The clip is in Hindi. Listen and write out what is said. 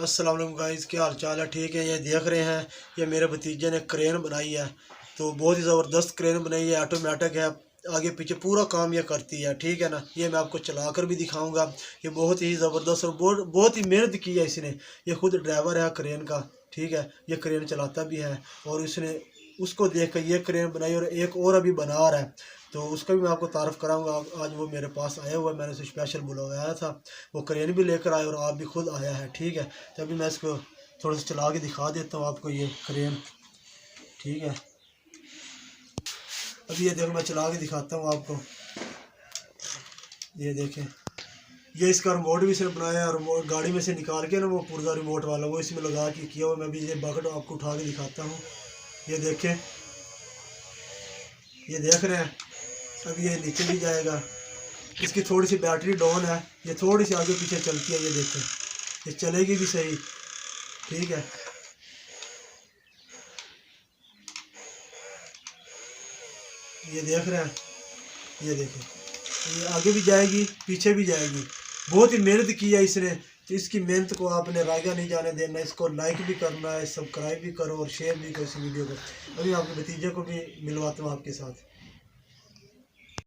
अस्सलाम वालेकुम गाइस, क्या हाल चाल है? ठीक है। ये देख रहे हैं, ये मेरे भतीजे ने क्रेन बनाई है। तो बहुत ही ज़बरदस्त क्रेन बनाई है, ऑटोमेटिक है, आगे पीछे पूरा काम ये करती है। ठीक है ना। ये मैं आपको चला कर भी दिखाऊंगा। ये बहुत ही ज़बरदस्त और बहुत बहुत ही मेहनत की है इसने। ये खुद ड्राइवर है क्रेन का। ठीक है। ये क्रेन चलाता भी है और इसने उसको देख कर ये क्रेन बनाई और एक और अभी बना रहा है। तो उसका भी मैं आपको तारफ़ कराऊंगा। आज वो मेरे पास आया हुआ है, मैंने उसे स्पेशल बुलवाया था। वो क्रेन भी लेकर आया और आप भी खुद आया है। ठीक है। तो अभी मैं इसको थोड़ा सा चला के दिखा देता हूँ आपको, ये क्रेन। ठीक है। अभी ये देखो, मैं चला के दिखाता हूँ आपको। ये देखें, ये इसका रिमोट भी इसने बनाया है। रिमोट गाड़ी में से निकाल के ना, वो पुर्जा रिमोट वाला वो इसमें लगा के किया हुआ। मैं भी ये बकेट आपको उठा के दिखाता हूँ। ये देखें, ये देख रहे हैं। अभी ये नीचे भी जाएगा। इसकी थोड़ी सी बैटरी डाउन है, ये थोड़ी सी आगे पीछे चलती है। ये देखें, ये चलेगी भी सही। ठीक है। ये देख रहे हैं, ये देखें, ये आगे भी जाएगी पीछे भी जाएगी। बहुत ही मेहनत की है इसने। तो इसकी मेहनत को आपने रायगा नहीं जाने देना। इसको लाइक भी करना है, सब्सक्राइब भी करो और शेयर भी करो इस वीडियो को। अभी आपके भतीजे को भी मिलवाता हूँ आपके साथ।